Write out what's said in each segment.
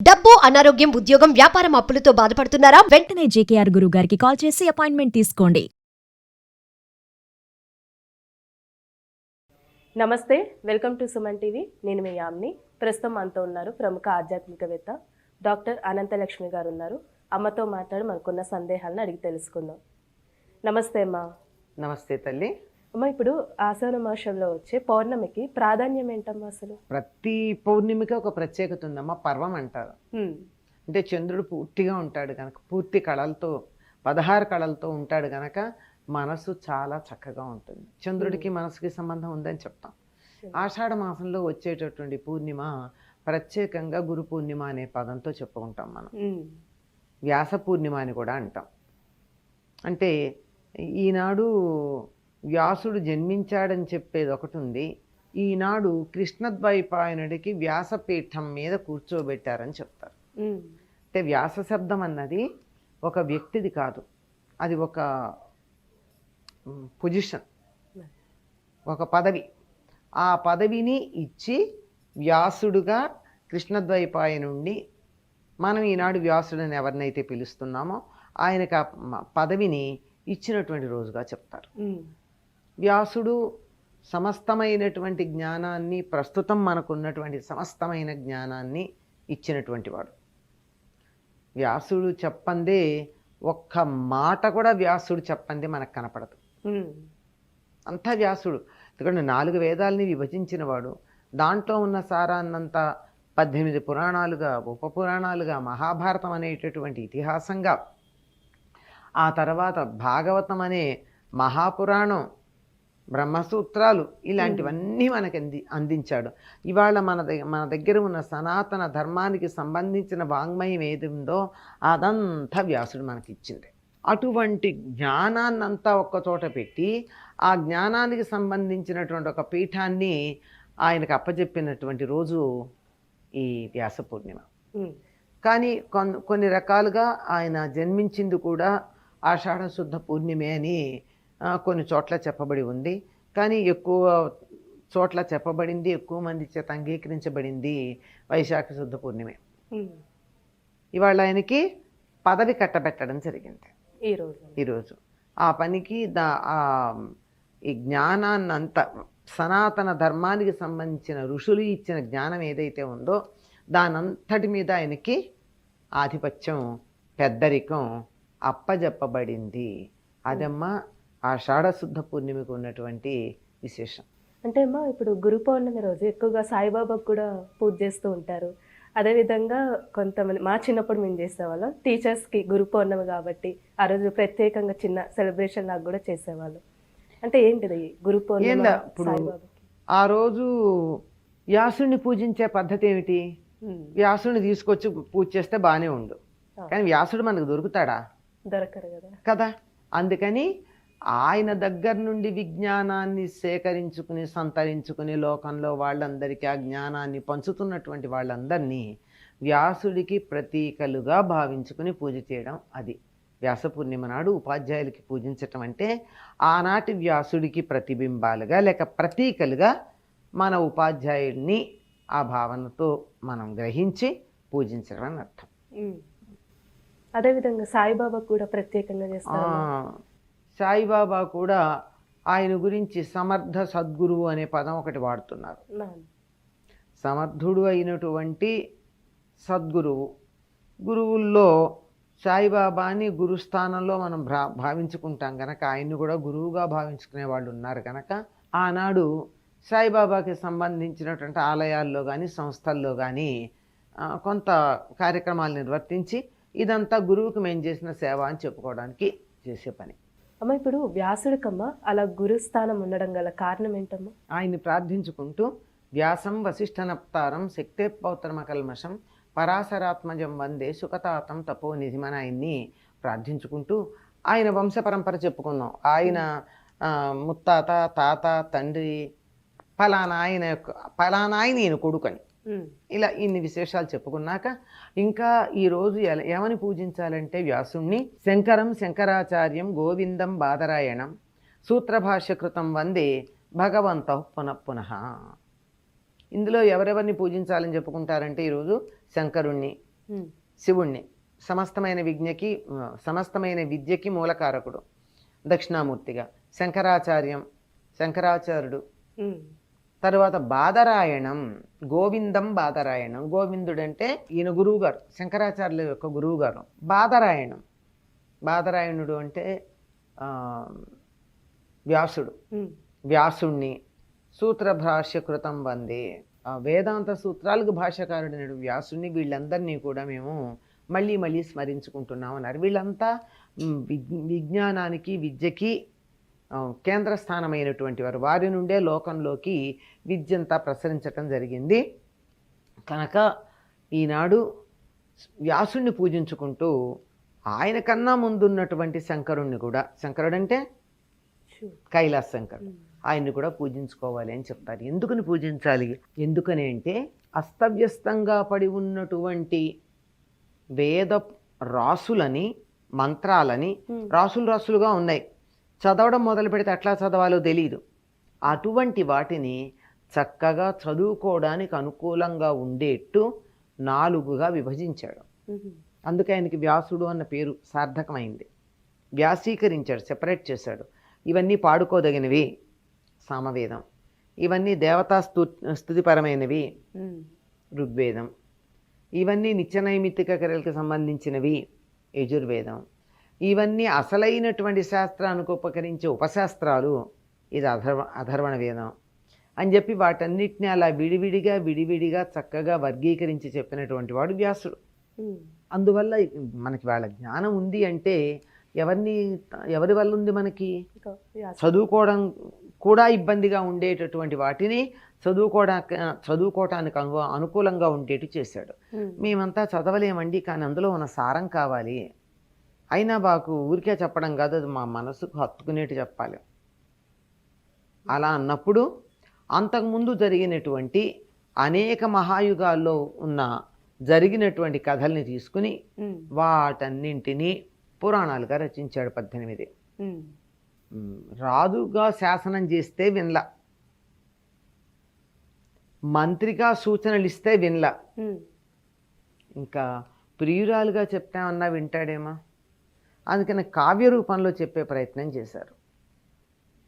డబ్బు, అనారోగ్యం, ఉద్యోగం, వ్యాపారం అప్పులతో బాధపడుతున్నారా? వెంటనే జేకేఆర్ గురువు గారికి కాల్ చేసి అపాయింట్మెంట్ తీసుకోండి. నమస్తే, వెల్కమ్ టు సుమన్ టీవీ. నేను మీ యామ్ని. ప్రస్తుతం మనతో ఉన్నారు ప్రముఖ ఆధ్యాత్మికవేత్త డాక్టర్ అనంతలక్ష్మి గారు ఉన్నారు. అమ్మతో మాట్లాడి మనకున్న సందేహాలను అడిగి తెలుసుకుందాం. నమస్తే అమ్మా. నమస్తే తల్లి. అమ్మ, ఇప్పుడు ఆషాఢ మాసంలో వచ్చే పౌర్ణమికి ప్రాధాన్యం ఏంటమ్మా అసలు? ప్రతి పౌర్ణమికి ఒక ప్రత్యేకత ఉందమ్మా. పర్వం అంటారు. అంటే చంద్రుడు పూర్తిగా ఉంటాడు కనుక, పూర్తి కళలతో 16 కళలతో ఉంటాడు కనుక మనసు చాలా చక్కగా ఉంటుంది. చంద్రుడికి మనసుకి సంబంధం ఉందని చెప్తాం. ఆషాఢ మాసంలో వచ్చేటటువంటి పూర్ణిమ ప్రత్యేకంగా గురు పూర్ణిమ అనే పదంతో చెప్పుకుంటాం మనం. వ్యాస పూర్ణిమ అని కూడా అంటాం. అంటే ఈనాడు వ్యాసుడు జన్మించాడని చెప్పేది ఒకటి ఉంది. ఈనాడు కృష్ణద్వైపాయనుడికి వ్యాసపీఠం మీద కూర్చోబెట్టారని చెప్తారు. అంటే వ్యాస శబ్దం అన్నది ఒక వ్యక్తిది కాదు, అది ఒక పొజిషన్, ఒక పదవి. ఆ పదవిని ఇచ్చి వ్యాసుడుగా కృష్ణద్వైపాయనుడిని మనం ఈనాడు వ్యాసుడని ఎవరినైతే పిలుస్తున్నామో ఆయనకు ఆ పదవిని ఇచ్చినటువంటి రోజుగా చెప్తారు. వ్యాసుడు సమస్తమైనటువంటి జ్ఞానాన్ని, ప్రస్తుతం మనకున్నటువంటి సమస్తమైన జ్ఞానాన్ని ఇచ్చినటువంటి వాడు. వ్యాసుడు చెప్పందే ఒక్క మాట కూడా వ్యాసుడు చెప్పందే మనకు కనపడదు. అంతా వ్యాసుడు. ఎందుకంటే 4 వేదాలని విభజించిన వాడు. దాంట్లో ఉన్న సారాన్నంతా 18 పురాణాలుగా, ఉప పురాణాలుగా, మహాభారతం అనేటటువంటి ఇతిహాసంగా, ఆ తర్వాత భాగవతం అనే మహాపురాణం, బ్రహ్మసూత్రాలు, ఇలాంటివన్నీ మనకి అందించాడు. ఇవాళ మన దగ్గర ఉన్న సనాతన ధర్మానికి సంబంధించిన వాంగ్మయం ఏది ఉందో అదంతా వ్యాసుడు మనకి ఇచ్చింది. అటువంటి జ్ఞానాన్నంతా ఒక్కచోట పెట్టి ఆ జ్ఞానానికి సంబంధించినటువంటి ఒక పీఠాన్ని ఆయనకు అప్పచెప్పినటువంటి రోజు ఈ వ్యాస పూర్ణిమ. కానీ కొన్ని రకాలుగా ఆయన జన్మించింది కూడా ఆషాఢ శుద్ధ పూర్ణిమే అని కొన్ని చోట్ల చెప్పబడి ఉంది. కానీ ఎక్కువ చోట్ల చెప్పబడింది, ఎక్కువ మంది చేత అంగీకరించబడింది వైశాఖ శుద్ధ పూర్ణిమే. ఇవాళ ఆయనకి పదవి కట్టబెట్టడం జరిగింది ఈరోజు. ఆ పనికి ఈ జ్ఞానాన్నంతా, సనాతన ధర్మానికి సంబంధించిన ఋషులు ఇచ్చిన జ్ఞానం ఏదైతే ఉందో దానంతటి మీద ఆయనకి ఆధిపత్యం, పెద్దరికం అప్పజెప్పబడింది. అదమ్మా ఆషాఢ శుద్ధ పూర్ణిమకు ఉన్నటువంటి విశేషం. అంటే అమ్మా, ఇప్పుడు గురు పౌర్ణమి రోజు ఎక్కువగా సాయిబాబాకు కూడా పూజ చేస్తూ ఉంటారు. అదేవిధంగా కొంతమంది, మా చిన్నప్పుడు మేము చేసేవాళ్ళం, టీచర్స్కి గురు పౌర్ణమి కాబట్టి ఆ రోజు ప్రత్యేకంగా చిన్న సెలబ్రేషన్ లాగా కూడా చేసేవాళ్ళు. అంటే ఏంటిది గురు పౌర్ణమి? ఇప్పుడు ఆ రోజు వ్యాసుడిని పూజించే పద్ధతి ఏమిటి? వ్యాసుడిని తీసుకొచ్చి పూజ చేస్తే బాగానే ఉండు, కానీ వ్యాసుడు మనకు దొరుకుతాడా? దొరకరు కదా. అందుకని ఆయన దగ్గర నుండి విజ్ఞానాన్ని సేకరించుకుని, సంతరించుకుని లోకంలో వాళ్ళందరికీ ఆ జ్ఞానాన్ని పంచుతున్నటువంటి వాళ్ళందరినీ వ్యాసుడికి ప్రతీకలుగా భావించుకుని పూజ చేయడం. అది వ్యాస పూర్ణిమ నాడు ఉపాధ్యాయులకి పూజించటం అంటే ఆనాటి వ్యాసుడికి ప్రతిబింబాలుగా లేక ప్రతీకలుగా మన ఉపాధ్యాయుడిని ఆ భావనతో మనం గ్రహించి పూజించడం అని అర్థం. అదేవిధంగా సాయిబాబా కూడా ప్రత్యేకంగా చేస్తారు. సాయిబాబా కూడా ఆయన గురించి సమర్థ సద్గురువు అనే పదం ఒకటి వాడుతున్నారు. సమర్థుడు అయినటువంటి సద్గురువు. గురువుల్లో సాయిబాబాని గురుస్థానంలో మనం భావించుకుంటాం కనుక ఆయన్ని కూడా గురువుగా భావించుకునే వాళ్ళు ఉన్నారు కనుక ఆనాడు సాయిబాబాకి సంబంధించినటువంటి ఆలయాల్లో కానీ, సంస్థల్లో కానీ కొంత కార్యక్రమాలు నిర్వర్తించి ఇదంతా గురువుకి మేము చేసిన సేవ అని చెప్పుకోవడానికి చేసే పని. అమ్మ, ఇప్పుడు వ్యాసుడికమ్మ అలా గురుస్థానం ఉండడం గల కారణం ఏంటమ్మా? ఆయన్ని ప్రార్థించుకుంటూ వ్యాసం వశిష్ఠనప్తారం శక్తే పౌత్రమకల్మషం పరాశరాత్మజం వందే సుఖతాతం తపోనిధిమని ఆయన్ని ప్రార్థించుకుంటూ ఆయన వంశ పరంపర చెప్పుకున్నాం. ఆయన ముత్తాత, తాత, తండ్రి, ఫలానా ఆయన ఈయన కొడుకని, ఇలా ఇన్ని విశేషాలు చెప్పుకున్నాక ఇంకా ఈరోజు ఏమని పూజించాలంటే వ్యాసుణ్ణి శంకరం శంకరాచార్యం గోవిందం బాదరాయణం సూత్రభాష్యకృతం వందే భగవంతః పునః. ఇందులో ఎవరెవరిని పూజించాలని చెప్పుకుంటారంటే ఈరోజు శంకరుణ్ణి, శివుణ్ణి. సమస్తమైన విద్యకి మూలకారకుడు దక్షిణామూర్తిగా. శంకరాచార్యుడు. తరువాత బాదరాయణం, గోవిందం బాదరాయణం. గోవిందుడంటే ఈయన గురువు గారు, శంకరాచార్యుల యొక్క గురువు గారు. బాదరాయణుడు అంటే వ్యాసుడు. వ్యాసుణ్ణి సూత్రభాష్య కృతం వందే, వేదాంత సూత్రాలకు భాష్యకారుడైన వ్యాసుణ్ణి, వీళ్ళందరినీ కూడా మేము మళ్ళీ మళ్ళీ స్మరించుకుంటున్నాం అన్నారు. వీళ్ళంతా విజ్ఞానానికి విద్యకి కేంద్రస్థానమైనటువంటి వారు. వారి నుండే లోకంలోకి విద్యంతా ప్రసరించటం జరిగింది. కనుక ఈనాడు వ్యాసుణ్ణి పూజించుకుంటూ ఆయన కన్నా ముందున్నటువంటి శంకరుణ్ణి కూడా, శంకరుడంటే కైలాస శంకరుడు, ఆయన్ని కూడా పూజించుకోవాలి అని చెప్తారు. ఎందుకని పూజించాలి? ఎందుకని అంటే అస్తవ్యస్తంగా పడి ఉన్నటువంటి వేద రాసులని, మంత్రాలని రాసులుగా ఉన్నాయి. చదవడం మొదలు పెడితే ఎట్లా చదవాలో తెలియదు. అటువంటి వాటిని చక్కగా చదువుకోవడానికి అనుకూలంగా ఉండేట్టు 4గా విభజించాడు. అందుకే ఆయనకి వ్యాసుడు అన్న పేరు సార్థకమైంది. వ్యాసీకరించాడు, సెపరేట్ చేశాడు. ఇవన్నీ పాడుకోదగినవి సామవేదం, ఇవన్నీ దేవతా స్తుతిపరమైనవి ఋగ్వేదం, ఇవన్నీ నిత్యనైమిత్తిక క్రియలకు సంబంధించినవి యజుర్వేదం, ఇవన్నీ అసలైనటువంటి శాస్త్రానికి ఉపకరించే ఉపశాస్త్రాలు ఇది అధర్వణ వేదం అని చెప్పి వాటన్నిటిని అలా విడివిడిగా చక్కగా వర్గీకరించి చెప్పినటువంటి వాడు వ్యాసుడు. అందువల్ల మనకి వాళ్ళ జ్ఞానం ఉంది అంటే ఎవరి వల్ల ఉంది? మనకి చదువుకోవడం కూడా ఇబ్బందిగా ఉండేటటువంటి వాటిని చదువుకోవటానికి అనుకూలంగా ఉండేట్టు చేశాడు. మేమంతా చదవలేమండి, కానీ అందులో ఉన్న సారం కావాలి. అయినా మాకు ఊరికే చెప్పడం కాదు, అది మా మనసుకు హత్తుకునేట్టు చెప్పాలి. అలా అన్నప్పుడు అంతకుముందు జరిగినటువంటి అనేక మహాయుగాల్లో జరిగినటువంటి కథల్ని తీసుకుని వాటన్నింటినీ పురాణాలుగా రచించాడు. 18. రాజుగా శాసనం చేస్తే వినలా, మంత్రిగా సూచనలు ఇస్తే వినలా, ఇంకా ప్రియురాలుగా చెప్తామన్నా వింటాడేమో. అందుకని కావ్య రూపంలో చెప్పే ప్రయత్నం చేశారు.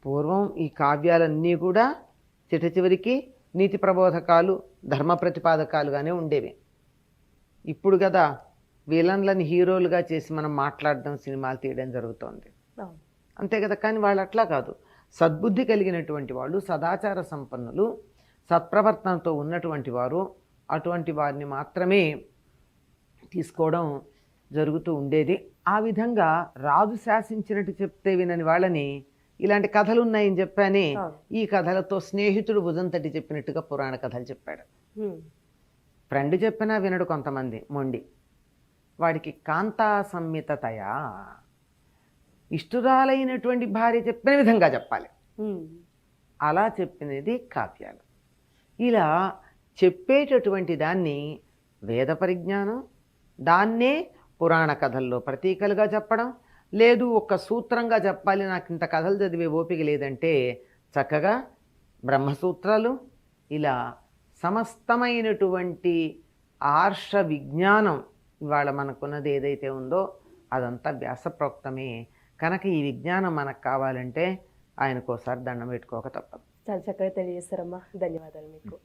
పూర్వం ఈ కావ్యాలన్నీ కూడా చివరికి నీతి ప్రబోధకాలు, ధర్మ ప్రతిపాదకాలుగానే ఉండేవి. ఇప్పుడు కదా విలన్లని హీరోలుగా చేసి మనం మాట్లాడడం, సినిమాలు తీయడం జరుగుతోంది, అంతే కదా. కానీ వాళ్ళు అట్లా కాదు. సద్బుద్ధి కలిగినటువంటి వాళ్ళు, సదాచార సంపన్నులు, సత్ప్రవర్తనతో ఉన్నటువంటి వారు, అటువంటి వారిని మాత్రమే తీసుకోవడం జరుగుతూ ఉండేది. ఆ విధంగా రాజు శాసించినట్టు చెప్తే వినని వాళ్ళని ఇలాంటి కథలు ఉన్నాయని చెప్పాని ఈ కథలతో స్నేహితుడు భుజం తట్టి చెప్పినట్టుగా పురాణ కథలు చెప్పాడు. ఫ్రెండ్ చెప్పినా వినడు కొంతమంది మొండి. వాడికి కాంతా సంహితయా, ఇష్టురాలైనటువంటి భార్య చెప్పిన విధంగా చెప్పాలి. అలా చెప్పినది కావ్యాలు. ఇలా చెప్పేటటువంటి దాన్ని వేద పరిజ్ఞానం, దాన్నే పురాణ కథల్లో ప్రతీకలుగా చెప్పడం. లేదు ఒక సూత్రంగా చెప్పాలి, నాకు ఇంత కథలు చదివే ఓపిక లేదంటే చక్కగా బ్రహ్మసూత్రాలు, ఇలా సమస్తమైనటువంటి ఆర్ష విజ్ఞానం ఇవాళ మనకున్నది ఏదైతే ఉందో అదంతా వ్యాసప్రోక్తమే. కనుక ఈ విజ్ఞానం మనకు కావాలంటే ఆయనకోసారి దండం పెట్టుకోక తప్పదు. చాలా చక్కగా తెలియజేస్తారమ్మా, ధన్యవాదాలు మీకు.